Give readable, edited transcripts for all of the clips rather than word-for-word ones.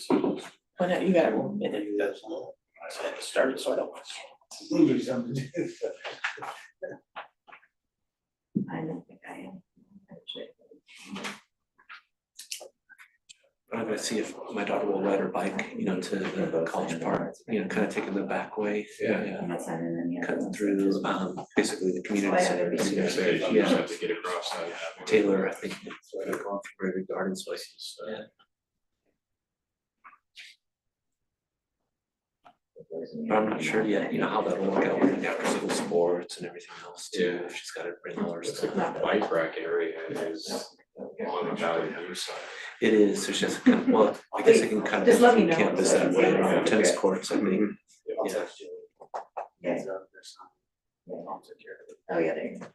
Well, no, you got one minute. That's all. I had to start it, so I don't want to. Move or something. I don't think I am. I'm gonna see if my daughter will ride her bike, you know, to the college park, you know, kind of taking the back way. I'm not signing any of Cutting them. through, basically the community Why center. haven't to see you- if- You just Yeah, have to get across that. Taylor, I think, going from Raven Gardens places, yeah. But I'm not sure yet, you know, how that'll work out with after school sports and everything else too, if she's gotta bring all her Looks like stuff. the bike rack area is on the Valley View side. It is, so she has to kind of, well, I guess I can kind of Just let me from know. campus that way, around tennis courts, I think. Yeah. Okay. Oh, yeah, there you go.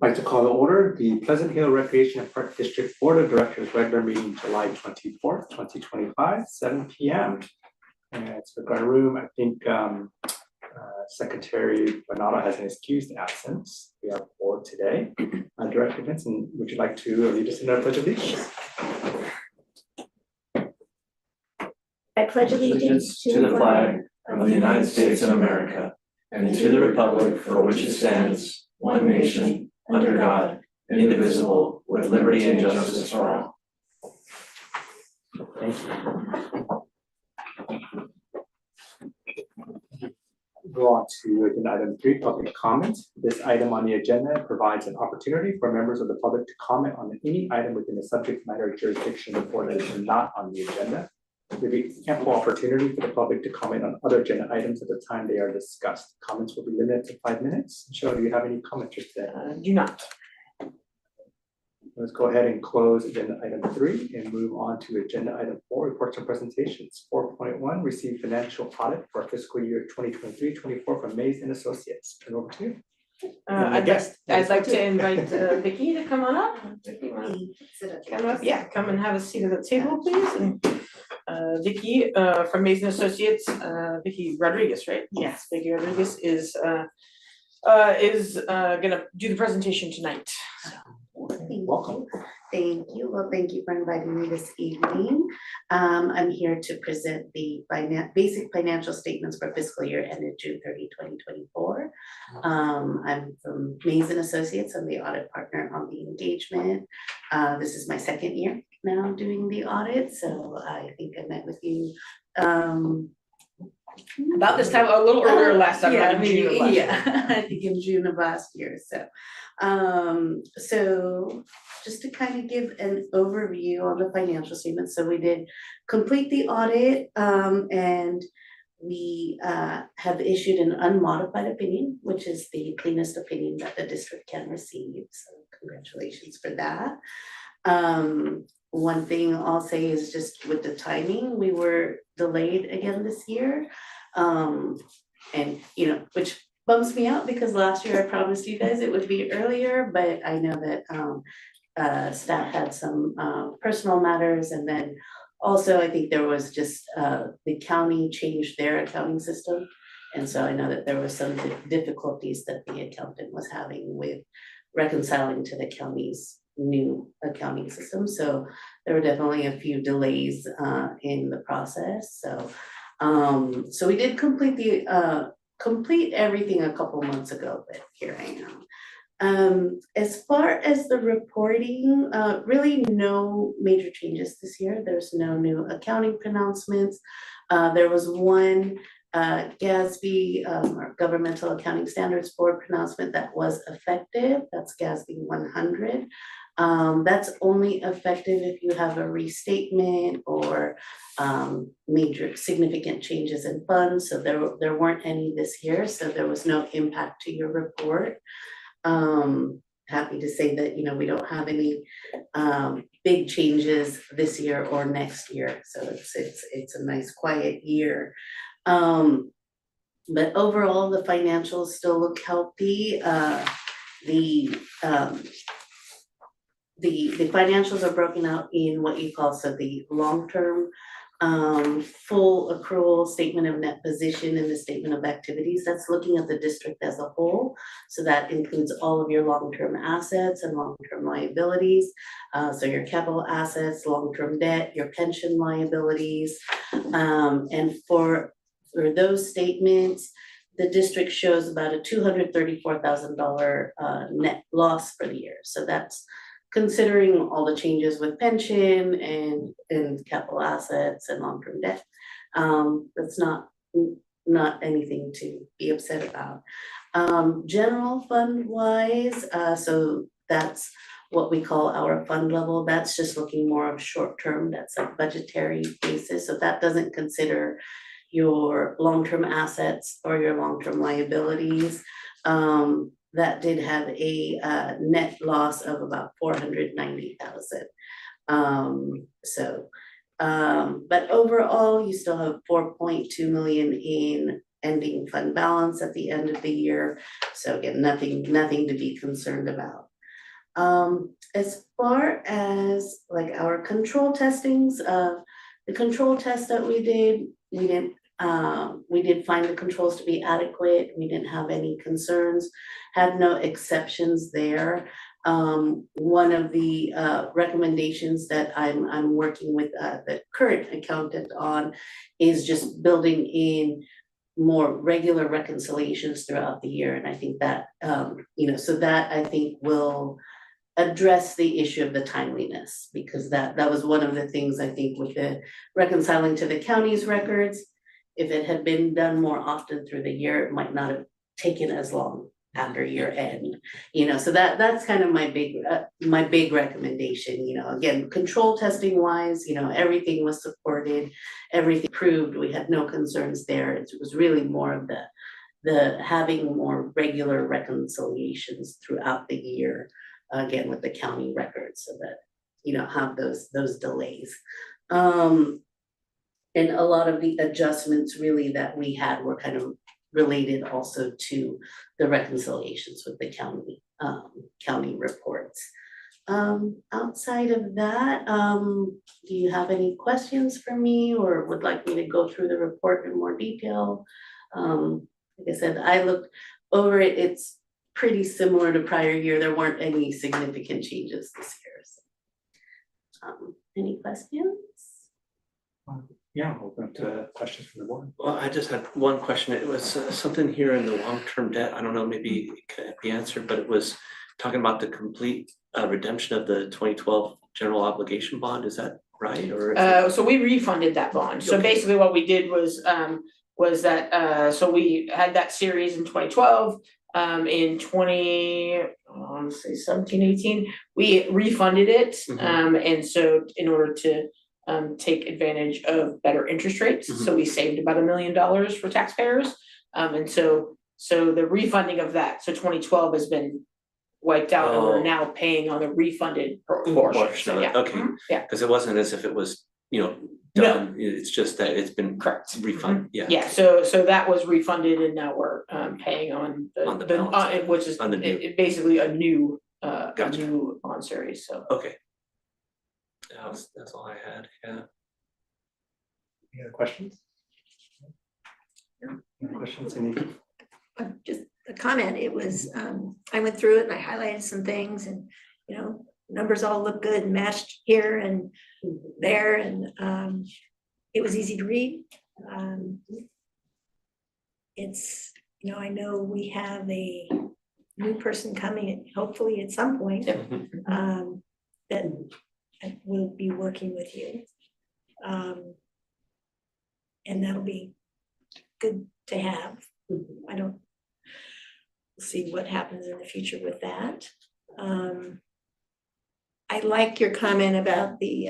I'd like to call to order the Pleasant Hill Recreation and Park District Board of Directors regular meeting July 24th, 2025, 7 p.m. And it's with our room, I think Secretary Bernardo has an excused absence. We have board today. Director Vincent, would you like to lead us in our pledge of allegiance? I pledge allegiance to the flag of the United States of America and to the republic for which it stands, one nation, under God, indivisible, with liberty and justice for all. Thank you. Go on to agenda item 3, public comment. This item on the agenda provides an opportunity for members of the public to comment on any item within the subject matter jurisdiction of the board that is not on the agenda. There will be ample opportunity for the public to comment on other agenda items at the time they are discussed. Comments will be limited to 5 minutes. Michelle, do you have any comments today? Do not. Let's go ahead and close agenda item 3 and move on to agenda item 4, reports and presentations. 4.1, receive financial audit for fiscal year 2023-24 from Mays and Associates. Turn over to you. I'd like to invite Vicky to come on up. Vicky, wanna come up? Yeah, come and have a seat at the table, please. And Vicky from Mason Associates, Vicky Rodriguez, right? Yes, Vicky Rodriguez is gonna do the presentation tonight. Welcome. Thank you. Well, thank you for inviting me this evening. I'm here to present the basic financial statements for fiscal year ended June 30, 2024. I'm from Mays and Associates. I'm the audit partner on the engagement. This is my second year now doing the audit, so I think I met with you About this time, a little earlier last time, yeah, like in June of last year. yeah, I think in June of last year, so just to kind of give an overview on the financial statements, so we did complete the audit, and we have issued an unmodified opinion, which is the cleanest opinion that the district can receive, so congratulations for that. One thing I'll say is just with the timing, we were delayed again this year. And you know, which bumps me out because last year I promised you guys it would be earlier, but I know that staff had some personal matters, and then also I think there was just the county changed their accounting system. And so I know that there was some difficulties that the accountant was having with reconciling to the county's new accounting system. So there were definitely a few delays in the process. So we did complete everything a couple months ago, but here I am. As far as the reporting, really no major changes this year. There's no new accounting pronouncements. There was one GASB, or Governmental Accounting Standards Board pronouncement that was effective. That's GASB 100. That's only effective if you have a restatement or major significant changes in funds. So there weren't any this year, so there was no impact to your report. Happy to say that, you know, we don't have any big changes this year or next year. So it's a nice quiet year. But overall, the financials still look healthy. The financials are broken out in what you call, so the long-term full accrual statement of net position and the statement of activities. That's looking at the district as a whole. So that includes all of your long-term assets and long-term liabilities. So your capital assets, long-term debt, your pension liabilities. And for those statements, the district shows about a $234,000 net loss for the year. So that's considering all the changes with pension and capital assets and long-term debt. That's not anything to be upset about. General fund wise, so that's what we call our fund level. That's just looking more of short-term, that's a budgetary basis. So that doesn't consider your long-term assets or your long-term liabilities. That did have a net loss of about 490,000. But overall, you still have 4.2 million in ending fund balance at the end of the year. So again, nothing to be concerned about. As far as like our control testings, the control test that we did find the controls to be adequate. We didn't have any concerns, had no exceptions there. One of the recommendations that I'm working with the current accountant on is just building in more regular reconciliations throughout the year. And I think that, so that I think will address the issue of the timeliness, because that was one of the things I think with the reconciling to the county's records. If it had been done more often through the year, it might not have taken as long after year end, so that's kind of my big recommendation. Again, control testing wise, everything was supported, everything proved, we had no concerns there. It was really more of the having more regular reconciliations throughout the year, again with the county records, so that you don't have those delays. And a lot of the adjustments really that we had were kind of related also to the reconciliations with the county reports. Outside of that, do you have any questions for me or would like me to go through the report in more detail? Like I said, I looked over it, it's pretty similar to prior year. There weren't any significant changes this year. So, any questions? Yeah, open up to questions from the board. Well, I just had one question. It was something here in the long-term debt. I don't know, maybe it could be answered, but it was talking about the complete redemption of the 2012 general obligation bond. Is that right? Or So we refunded that bond. So Okay. basically what we did was that, so we had that series in 2012. In 17, 18, we refunded it. And so in order to take advantage of better interest rates. So we saved about $1 million for taxpayers. And so the refunding of that, so 2012 has been wiped out and we're now paying on the refunded portion. So, of it. yeah. Okay. Yeah. Because it wasn't as if it was, done. It's just that it's been Correct. refunded. Yeah. Yeah, so that was refunded and now we're paying on On the balance. which is On the new. basically a new Gotcha. new bond series, so. Okay. That's all I had. Yeah. Any other questions? Any questions? Any? Just a comment, it was, I went through it and I highlighted some things and, numbers all look good and matched here and there, and it was easy to read. It's, I know we have a new person coming, hopefully at some point, that will be working with you. And that'll be good to have. I don't see what happens in the future with that. I like your comment about the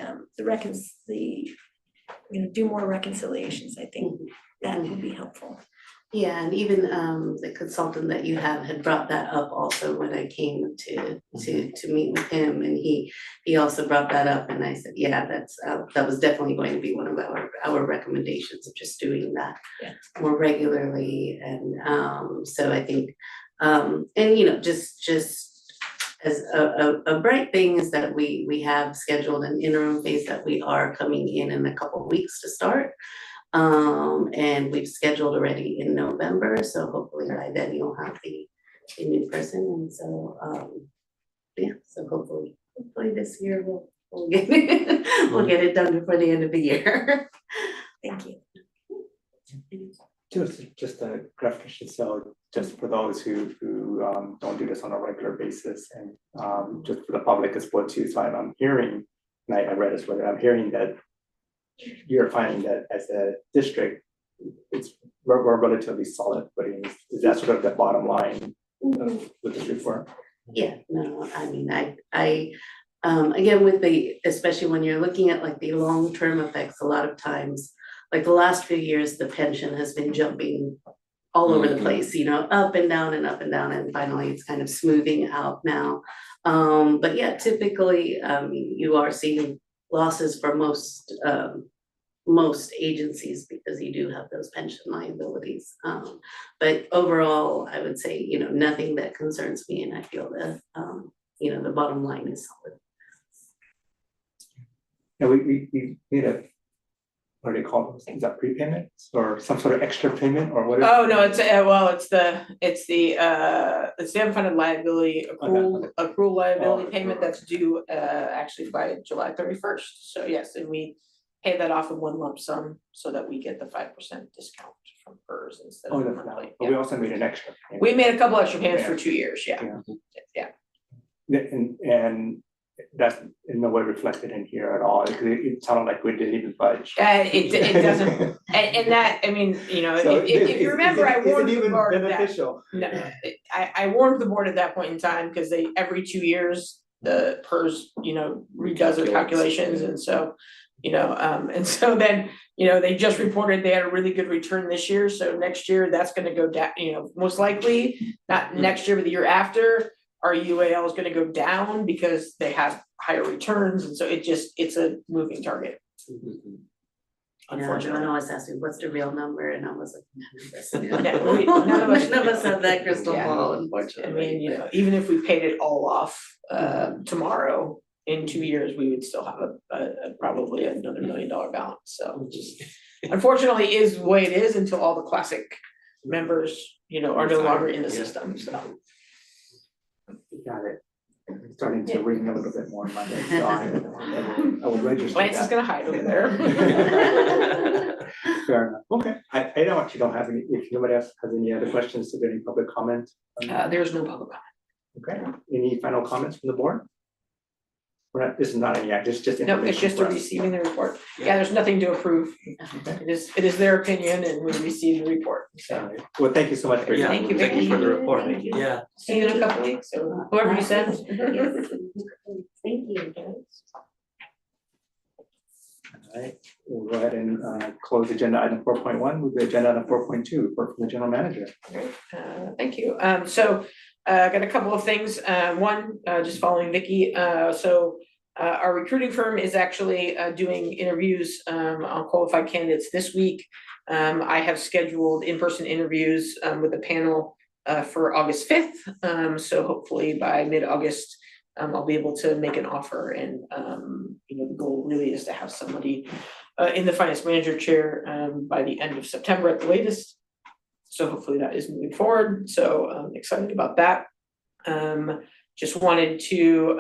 do more reconciliations. I think that would be helpful. Yeah, and even the consultant that you have had brought that up also when I came to meet with him, and he also brought that up, and I said, yeah, that was definitely going to be one of our recommendations of just doing that more regularly, and so I think and just as a bright thing is that we have scheduled an interim phase that we are coming in a couple of weeks to start. And we've scheduled already in November, so hopefully by then you'll have the new person, and so, yeah, so hopefully this year we'll get we'll get it done before the end of the year. Thank you. Just a clarification, so just for those who don't do this on a regular basis, and just for the public as well too, so I'm hearing, and I read as well, I'm hearing that you're finding that as a district, we're relatively solid, but is that sort of the bottom line of with this report? Yeah, no, I mean, I again, with especially when you're looking at like the long-term effects, a lot of times, like the last few years, the pension has been jumping all over the place, you know, up and down and up and down, and finally it's kind of smoothing out now. But yeah, typically, you are seeing losses for most agencies because you do have those pension liabilities. But overall, I would say, you know, nothing that concerns me, and I feel that, you know, the bottom line is solid. Yeah, we need a, what do they call those things, that prepayments or some sort of extra payment or whatever? Oh, no, it's, well, it's the unfunded liability accrual liability Oh, payment that's due, actually by July 31st. So yes, and we pay that off in one lump sum so that we get the 5% discount from PERS instead Oh, of that's monthly. not, but we also made an extra payment. We made a couple extra payments for Yeah. 2 years, yeah. Yeah, and that's in no way reflected in here at all, it sounded like we didn't even budge. It doesn't, and that, I mean, you know, So if you remember, I warned the board Is it that. even beneficial? No, I warned the board at that point in time, because they, every 2 years, the PERS, you know, redoes their calculations, and so, you know, and so then, you know, they just reported they had a really good return this year, so next year, that's gonna go down, you know, most likely, not next year, but the year after, our UAL is gonna go down because they have higher returns, and so it's a moving target. Everyone always asks me, what's the real number? And I was like, None none of us have that crystal Yeah. ball, I unfortunately. mean, you know, even if we paid it all off tomorrow, in 2 years, we would still have a probably another $1 million balance, so just unfortunately is the way it is until all the classic members, you know, are no longer in the system, so. Got it. It's starting to ring a little bit more in my head, so I will register Lance is that. gonna hide over there. Fair enough, okay, I actually don't have any, if nobody else has any other questions, is there any public comment? There's no public comment. Okay, any final comments from the board? We're not, this is not any act, it's just No, it's information just for a us. receiving the report. Yeah, there's nothing to approve. Okay. It is their opinion, and we receive the report, so. All right. Well, thank you so much for your Yeah, time. Thank you, thank you for the Vicky. report, Thank you. yeah. See you in a couple weeks, or whoever you send. Yes. Thank you. All right, we'll go ahead and close agenda item 4.1 with the agenda item 4.2, report from the general manager. Great, thank you. So I got a couple of things. One, just following Vicky. Our recruiting firm is actually doing interviews on qualified candidates this week. I have scheduled in-person interviews with a panel for August 5th. So hopefully by mid-August, I'll be able to make an offer, and you know, the goal really is to have somebody in the finance manager chair by the end of September at the latest. So hopefully that is moving forward. So I'm excited about that. Just wanted to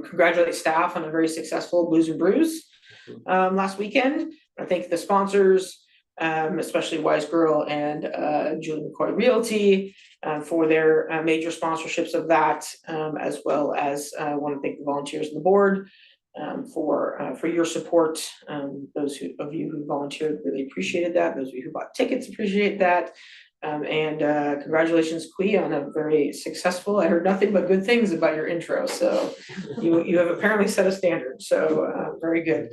congratulate staff on a very successful Blues and Brews last weekend. I thank the sponsors, especially Wise Girl and Julie McCoy Realty for their major sponsorships of that, as well as I want to thank the volunteers and the board for your support. Those of you who volunteered really appreciated that. Those of you who bought tickets appreciate that. And congratulations, Kui, on a very successful, I heard nothing but good things about your intro, so you have apparently set a standard, so very good.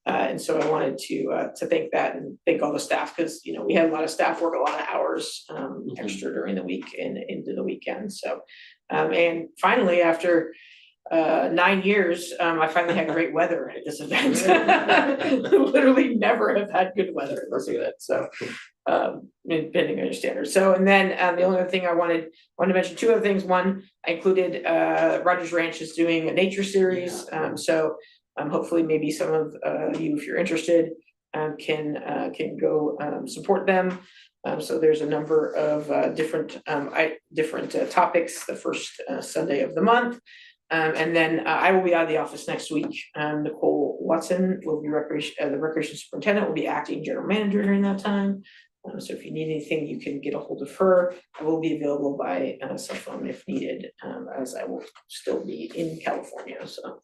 And so I wanted to thank that and thank all the staff, because you know, we had a lot of staff work a lot of hours extra during the week and into the weekend, so and finally, after 9 years, I finally had great weather at this event. Literally never have had good weather at this event, so, depending on your standards. So, and then, the only other thing I wanted to mention two other things. One, I included, Rogers Ranch is doing a nature series, so, hopefully maybe some of, you, if you're interested, can go, support them. So there's a number of, different topics the first, Sunday of the month. And then I will be out of the office next week. Nicole Watson will be the recreation superintendent, will be acting general manager during that time. So if you need anything, you can get a hold of her. I will be available by cell phone if needed, as I will still be in California. So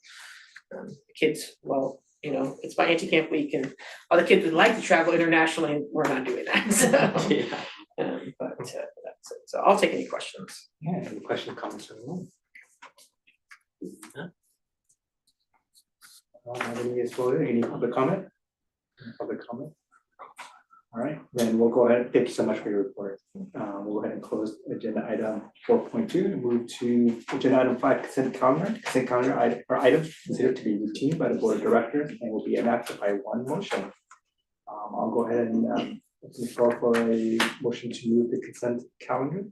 the kids, well, you know, it's my anti-camp week, and all the kids would like to travel internationally, and we're not doing that. So, Yeah. but that's it. So I'll take any questions. Yeah, any questions, comments from the room? Any public comment? Public comment? All right, then we'll go ahead, thank you so much for your report. We'll go ahead and close agenda item 4.2 and move to agenda item 5, consent calendar. Consent calendar items considered to be routine by the board of directors and will be enacted by one motion. I'll go ahead and open the floor for a motion to move the consent calendar.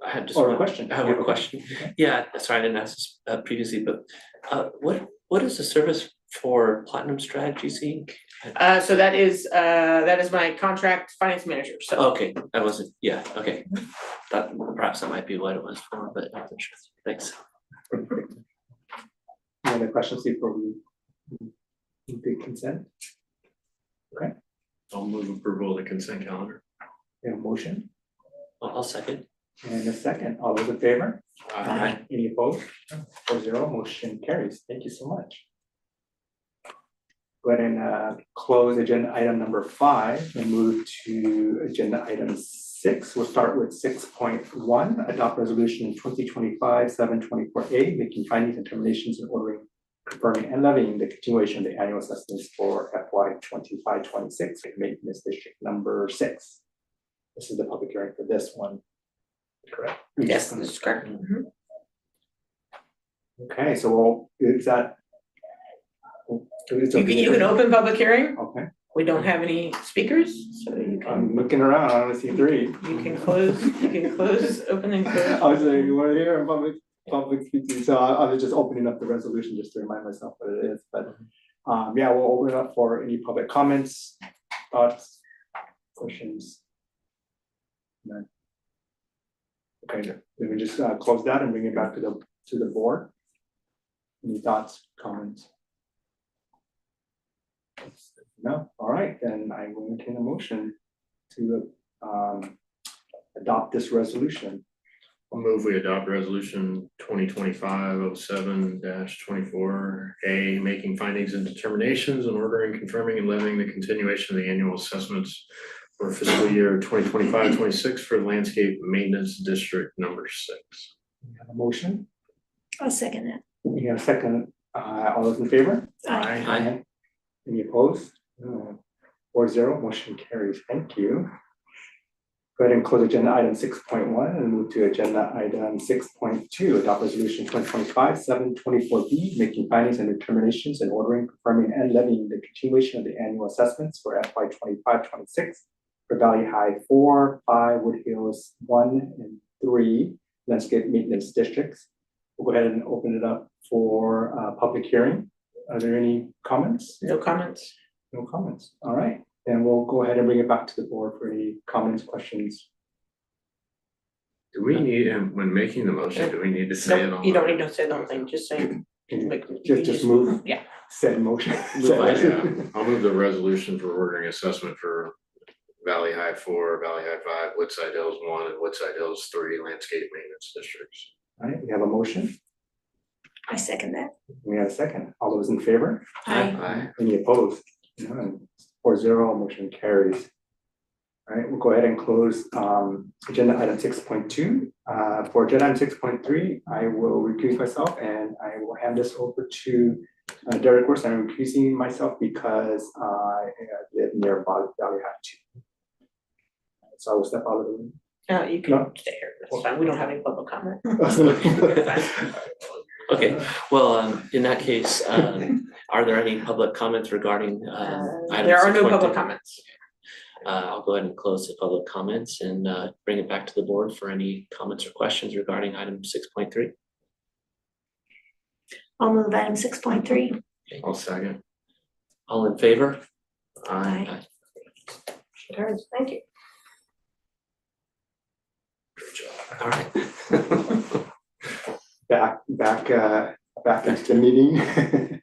I had just Or a one question. I have a question. Okay. Yeah, sorry, I didn't ask this previously, but what is the service for Platinum Strategies Inc? So that is my contract finance manager, so. Okay, I wasn't, yeah, okay. Thought perhaps that might be what it was for, but I'm not sure. Thanks. Any other questions before we move the consent? Okay, I'll move approval of the consent calendar. we have a motion I'll second. and a second. All those in favor? Aye. Any opposed? 4-0, motion carries. Thank you so much. Go ahead and close agenda item number 5 and move to agenda item 6. We'll start with 6.1, adopt resolution 2025-724A, making findings and determinations and ordering, confirming and levying the continuation of the annual assessments for FY 25-26, maintenance district number 6. This is the public hearing for this one, correct? Yes, this is correct. Mhm. Okay, so is that? You can open public hearing. Okay, We don't have any speakers, so you can, I'm looking around, I only see 3. you can close, open and close. I was like, you want to hear public speaking, so I was just opening up the resolution just to remind myself what it is, but yeah, we'll open it up for any public comments, thoughts, questions. None. Okay, we can just close that and bring it back to the board. Any thoughts, comments? No, all right, then I will entertain a motion to adopt this resolution. I'll move we adopt resolution 2025-07-24A, making findings and determinations and ordering, confirming and levying the continuation of the annual assessments for fiscal year 2025-26 for landscape maintenance district number 6. We have a motion, I'll second that. we have a second, all those in favor? Aye. Aye. Any opposed? No. 4-0, motion carries, thank you. Go ahead and close agenda item 6.1 and move to agenda item 6.2, adopt resolution 2025-724B, making findings and determinations and ordering, confirming and levying the continuation of the annual assessments for FY 25-26 for Valley High 4, 5, Wood Hills 1 and 3 landscape maintenance districts. We'll go ahead and open it up for public hearing. Are there any comments? No comments. No comments. All right, then we'll go ahead and bring it back to the board for any comments, questions. Do we need, and when making the motion, do we need to say it No, on? you don't need to say the whole thing, just say. Can you like, just move Yeah, said motion? Yeah, I'll move the resolution for ordering assessment for Valley High 4, Valley High 5, Woodside Hills 1, and Woodside Hills 3 landscape maintenance districts. All right, we have a motion. I second that. We have a second. All those in favor? Aye. Aye. Any opposed? None. 4-0, motion carries. All right, we'll go ahead and close agenda item 6.2. For agenda item 6.3, I will recuse myself and I will hand this over to Derek Worth. I'm recusing myself because I live near Valley High 2. So I will step out of the room. you can No. stay here, that's fine, we don't have any public comment. Okay, well, in that case, are there any public comments regarding item There are no 6.2? public comments. I'll go ahead and close the public comments and bring it back to the board for any comments or questions regarding item 6.3. I'll move item 6.3. I'll second. All in favor? Aye. Carries. Thank you. All right. Back into the meeting.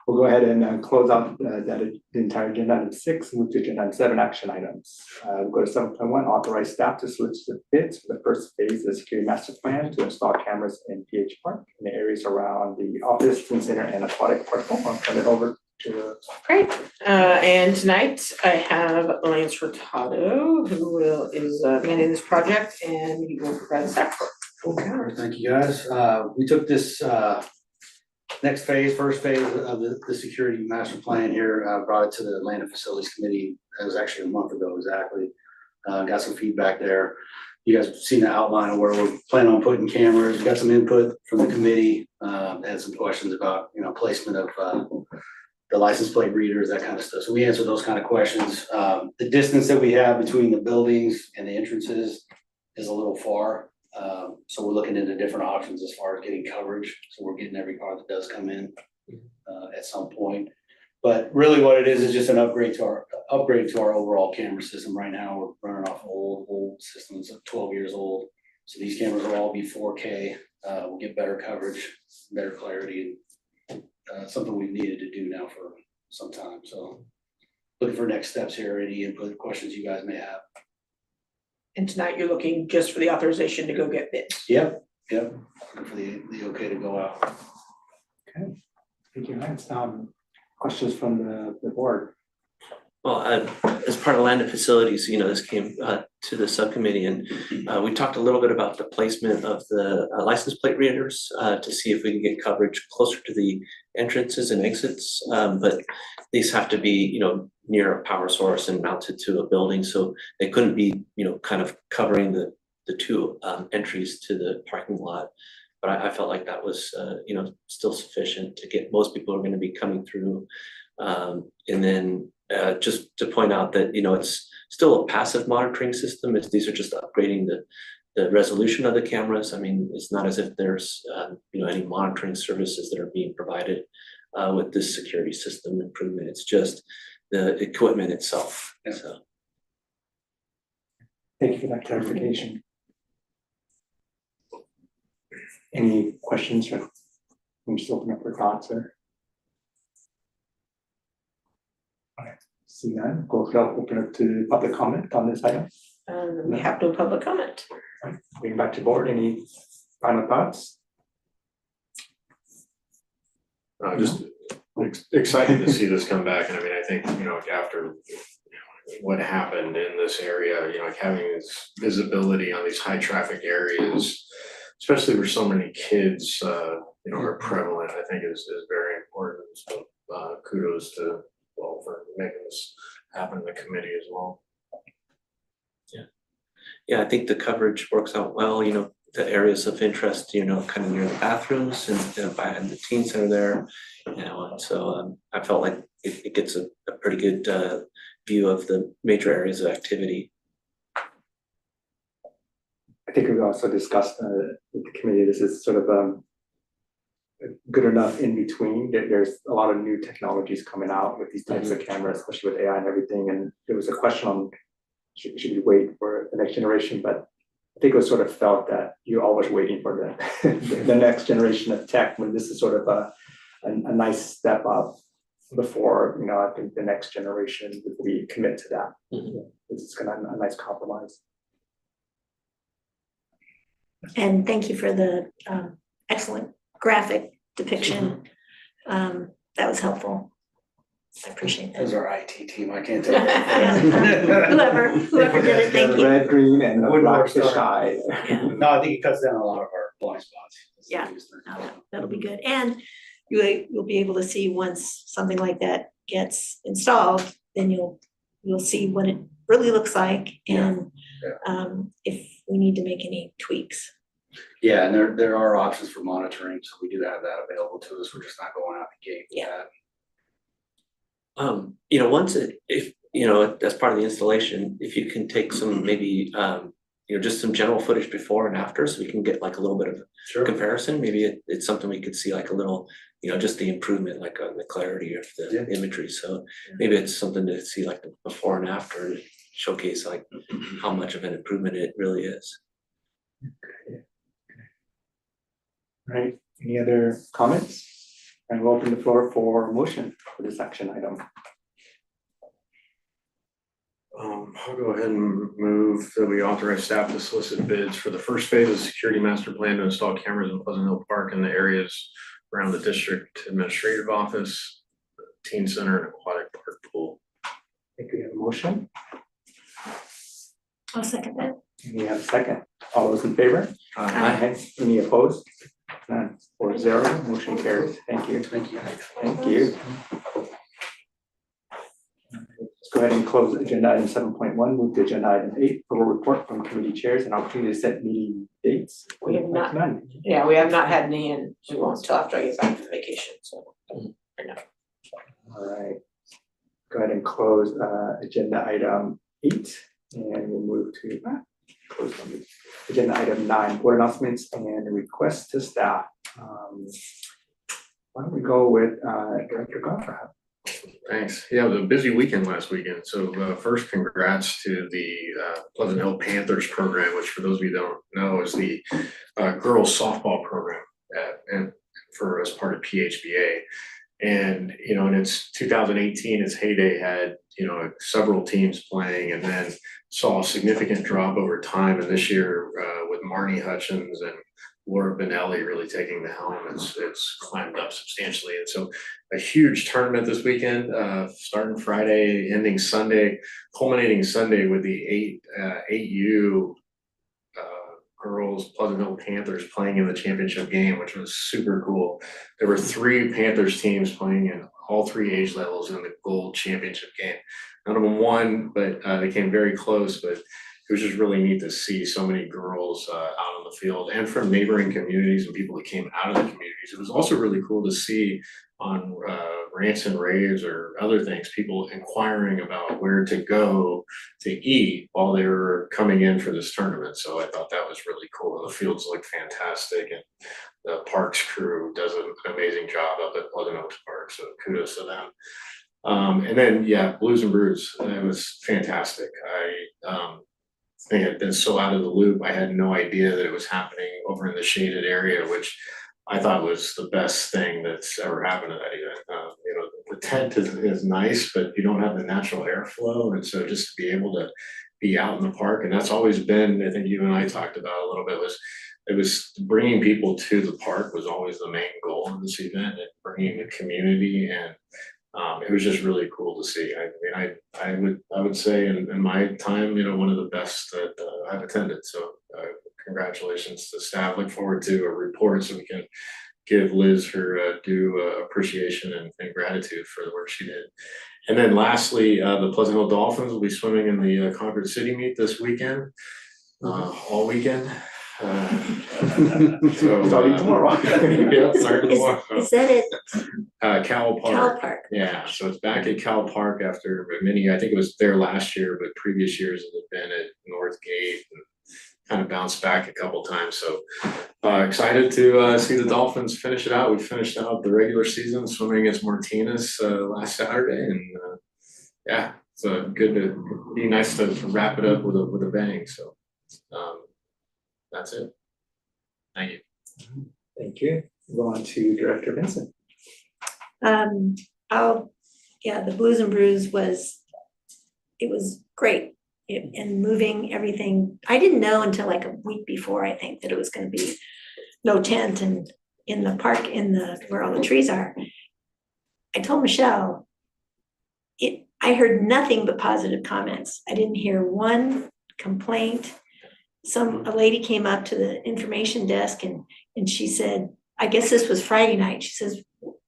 We'll go ahead and close out the entire agenda item 6, move to agenda item 7, action items. We'll go to 7.1, authorize staff to solicit bids for the first phase of the security master plan to install cameras in PH Park in the areas around the office, teen center, and aquatic park. I'll turn it over to Great. And tonight I have Lance Furtado, who is managing this project, and he will provide a staff report. Okay, thank you guys. We took this next phase, first phase of the security master plan here, brought it to the Land and Facilities Committee. That was actually a month ago exactly. Got some feedback there. You guys have seen the outline of where we're planning on putting cameras. Got some input from the committee. Had some questions about, placement of the license plate readers, that kind of stuff. So we answered those kind of questions. The distance that we have between the buildings and the entrances is a little far. So we're looking into different options as far as getting coverage. So we're getting every car that does come in at some point. But really what it is just an upgrade to our overall camera system. Right now, we're running off old systems of 12 years old. So these cameras will all be 4K. We'll get better coverage, better clarity. Something we've needed to do now for some time. So looking for next steps here, any input, questions you guys may have. And tonight you're looking just for the authorization to go get bids. Yep. Looking for the okay to go out. Okay, thank you, Lance. Questions from the board? Well, as part of Land and Facilities, this came to the subcommittee, and we talked a little bit about the placement of the license plate readers to see if we can get coverage closer to the entrances and exits. But these have to be, near a power source and mounted to a building, so they couldn't be, kind of covering the two entries to the parking lot. But I felt like that was, still sufficient to get most people who are going to be coming through, and then. Just to point out that, it's still a passive monitoring system. These are just upgrading the resolution of the cameras. I mean, it's not as if there's, any monitoring services that are being provided with this security system improvement. It's just the equipment itself. Yeah. So. Thank you for that clarification. Any questions or I'm just open up for thoughts or? See none, we'll open up to public comment on this item. We have no public comment. Bring back to board, any final thoughts? Just excited to see this come back, and I mean, I think, after what happened in this area, having this visibility on these high traffic areas, especially where so many kids, are prevalent, I think is very important. So kudos to for making this happen in the committee as well. Yeah, I think the coverage works out well, the areas of interest, kind of near the bathrooms and behind the teen center there, and so I felt like it gets a pretty good view of the major areas of activity. I think we also discussed with the committee, this is sort of good enough in between. There's a lot of new technologies coming out with these types of cameras, especially with AI and everything. And there was a question on should we wait for the next generation, but I think it was sort of felt that you're always waiting for the next generation of tech when this is sort of a nice step up before, I think the next generation would we commit to that. This is kind of a nice compromise. And thank you for the excellent graphic depiction. That was helpful. I appreciate That was that. our IT team, I can't tell you. Whoever did it, thank The you. red, green, and the Wouldn't black work, fish sorry. eye. No, I think it cuts down a lot of our blind spots. Yeah. That'll be good. And you'll be able to see once something like that gets installed, then you'll see what it really looks like and if we need to make any tweaks. Yeah, and there are options for monitoring, so we do have that available to us. We're just not going out the gate with that. You know, if, you know, as part of the installation, if you can take some, maybe, you know, just some general footage before and after, so we can get like a little bit of Sure. comparison, maybe it's something we could see like a little, you know, just the improvement, like on the clarity of the imagery, so maybe it's something to see like the before and after, to showcase like how much of an improvement it really is. Right, any other comments? And we'll open the floor for motion for this action item. I'll go ahead and move that we authorize staff to solicit bids for the first phase of the security master plan to install cameras in Pleasant Hill Park and the areas around the district administrative office, teen center, and aquatic park pool. I think we have a motion, I'll second that. and we have a second. All those in favor? Aye. Any opposed? None, 4-0, motion carries. Thank you. Thank you. Thank you. Let's go ahead and close agenda item 7.1, move to agenda item 8, for a report from committee chairs and opportunity to set meeting dates. We have not. None. Yeah, we have not had any, and we won't till after I get back from vacation, so. All right. Go ahead and close agenda item 8, and we'll move to close on the agenda item 9, board announcements and requests to staff. Why don't we go with Director Goffard? Thanks. Yeah, it was a busy weekend last weekend. So first, congrats to the Pleasant Hill Panthers program, which for those of you who don't know is the girls softball program and for as part of PHBA. And, you know, in its 2018, its heyday had, you know, several teams playing, and then saw a significant drop over time. And this year with Marnie Hutchins and Laura Benelli really taking the helm, it's climbed up substantially. And so a huge tournament this weekend, starting Friday, ending Sunday, culminating Sunday with the 8U girls Pleasant Hill Panthers playing in the championship game, which was super cool. There were 3 Panthers teams playing in all 3 age levels in the gold championship game. None of them won, but they came very close. But it was just really neat to see so many girls out on the field and from neighboring communities and people that came out of the communities. It was also really cool to see on rants and raves or other things, people inquiring about where to go to eat while they were coming in for this tournament. So I thought that was really cool. The fields look fantastic, and the parks crew does an amazing job up at Pleasant Oaks Park. So kudos to them. And then, yeah, Blues and Brews, it was fantastic. I think I'd been so out of the loop. I had no idea that it was happening over in the shaded area, which I thought was the best thing that's ever happened to that event. You know, the tent is nice, but you don't have the natural airflow. And so just to be able to be out in the park, and that's always been, I think you and I talked about a little bit, it was bringing people to the park was always the main goal of this event, and bringing the community, and it was just really cool to see. I mean, I would say in my time, you know, one of the best that I've attended. So congratulations to staff. Look forward to a report so we can give Liz her due appreciation and gratitude for the work she did. And then lastly, the Pleasant Hill Dolphins will be swimming in the Concord City Meet this weekend, all weekend. So Starting tomorrow. Yeah, starting tomorrow. Is that it? Cal Park. Cal Park. Yeah, so it's back at Cal Park after many, I think it was there last year, but previous years it had been at Northgate and kind of bounced back a couple times. So excited to see the Dolphins finish it out. We finished out the regular season swimming against Martinez last Saturday, and yeah, it's good to be nice to wrap it up with a bang. So that's it. Thank you. Thank you. Go on to Director Vincent. The Blues and Brews it was great. And moving everything, I didn't know until like a week before, I think, that it was gonna be no tent and in the park, where all the trees are. I told Michelle, I heard nothing but positive comments. I didn't hear one complaint. A lady came up to the information desk and she said, I guess this was Friday night. She says,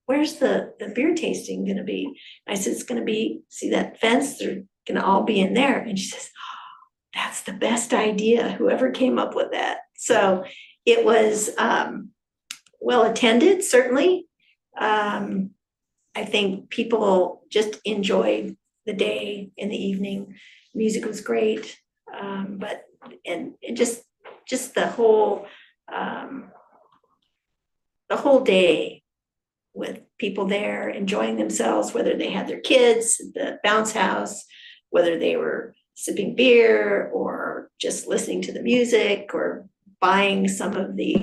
where's the beer tasting gonna be? I said, it's gonna be, see that fence? They're gonna all be in there. And she says, oh, that's the best idea. Whoever came up with that. So it was well attended, certainly. I think people just enjoyed the day and the evening. Music was great, but and just the whole day with people there enjoying themselves, whether they had their kids at the bounce house, whether they were sipping beer or just listening to the music or buying some of the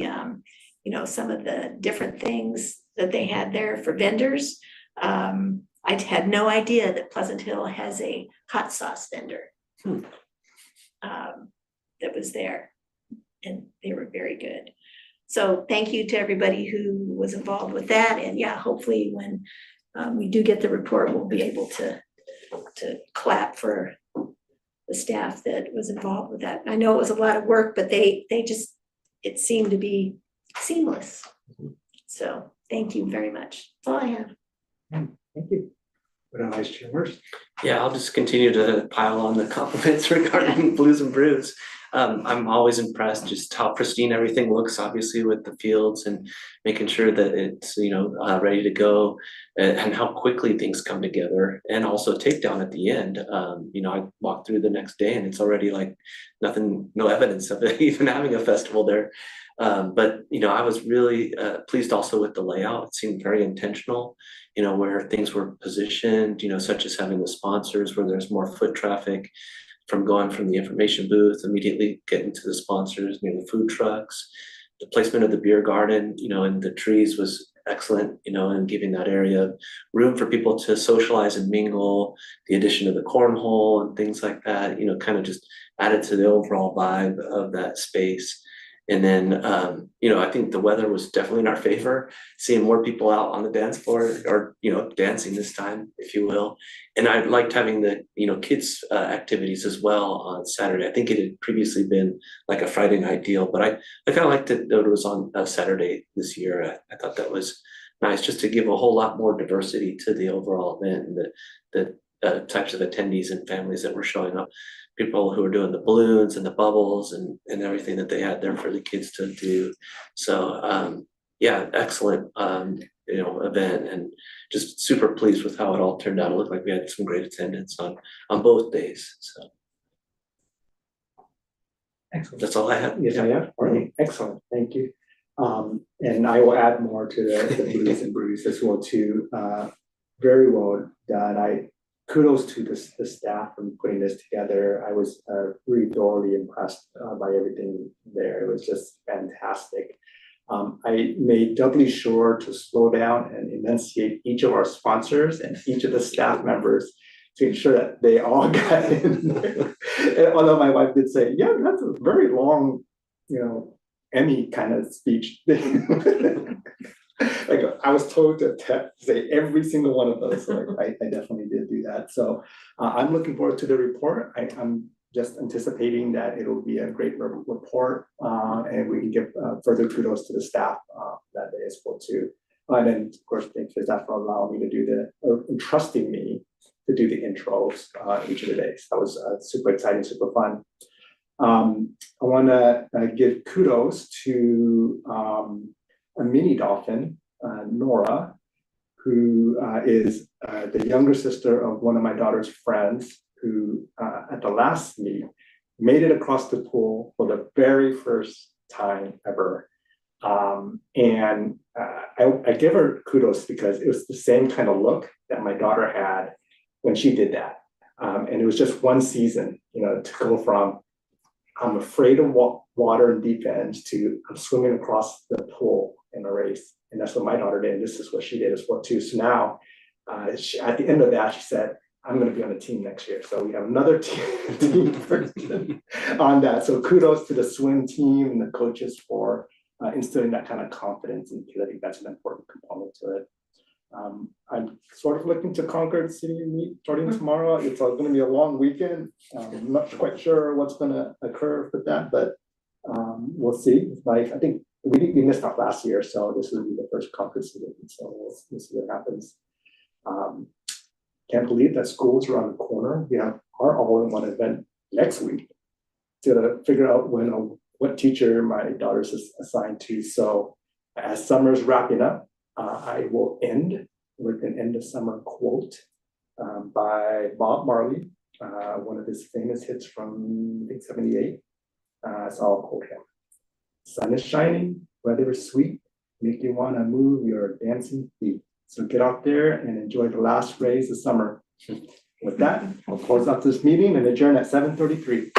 some of the different things that they had there for vendors. I had no idea that Pleasant Hill has a hot sauce vendor that was there, and they were very good. So thank you to everybody who was involved with that. And yeah, hopefully when we do get the report, we'll be able to clap for the staff that was involved with that. I know it was a lot of work, but it seemed to be seamless. So thank you very much. That's all I have. Thank you. What Vice Chair Mercer? Yeah, I'll just continue to pile on the compliments regarding Blues and Brews. I'm always impressed just how pristine everything looks, obviously with the fields and making sure that it's, ready to go, and how quickly things come together, and also takedown at the end. I walked through the next day and it's already like no evidence of it even having a festival there. But I was really pleased also with the layout. It seemed very intentional, where things were positioned, such as having the sponsors where there's more foot traffic from going from the information booth, immediately getting to the sponsors near the food trucks. The placement of the beer garden, and the trees was excellent, and giving that area room for people to socialize and mingle. The addition of the cornhole and things like that, kind of just added to the overall vibe of that space. And then, I think the weather was definitely in our favor, seeing more people out on the dance floor or, dancing this time, if you will. And I liked having the, kids' activities as well on Saturday. I think it had previously been like a Friday night deal, but I kind of liked it that it was on a Saturday this year. I thought that was nice, just to give a whole lot more diversity to the overall event and the types of attendees and families that were showing up. People who were doing the balloons and the bubbles and everything that they had there for the kids to do. So excellent event, and just super pleased with how it all turned out. It looked like we had some great attendance on both days. So Excellent. That's all I have. Yes, I have. All right. Excellent. Thank you. And I will add more to the Blues and Brews as well too. Very well done. Kudos to the staff for putting this together. I was really thoroughly impressed by everything there. It was just fantastic. I made doubly sure to slow down and enunciate each of our sponsors and each of the staff members to ensure that they all got in there. And although my wife did say, yeah, that's a very long, Emmy kind of speech. Like I was told to say every single one of those, so I definitely did do that. So I'm looking forward to the report. I'm just anticipating that it'll be a great report, and we can give further kudos to the staff that day as well too. And then of course, thanks to the staff for allowing me to do entrusting me to do the intros each of the days. That was super exciting, super fun. I want to give kudos to a mini dolphin, Nora, who is the younger sister of one of my daughter's friends, who at the last meet made it across the pool for the very first time ever. And I give her kudos because it was the same kind of look that my daughter had when she did that. And it was just one season, to go from I'm afraid of water and deep ends to I'm swimming across the pool in a race. And that's what my daughter did. And this is what she did as well too. So now at the end of that, she said, I'm going to be on the team next year. So we have another team person on that. So kudos to the swim team and the coaches for instilling that kind of confidence, and I think that's an important component to it. I'm sort of looking to Concord City meet starting tomorrow. It's going to be a long weekend. I'm not quite sure what's going to occur with that, but we'll see. I think we missed out last year, so this will be the first Concord City, so we'll see what happens. Can't believe that school's around the corner. We have our all-in-one event next week to figure out when what teacher my daughter's assigned to. So as summer's wrapping up, I will end with an end of summer quote by Bob Marley, one of his famous hits from I think 78. So I'll quote him. Sun is shining, weather is sweet, make you wanna move your dancing feet. So get out there and enjoy the last rays of summer. With that, I'll close out this meeting and adjourn at 7:33.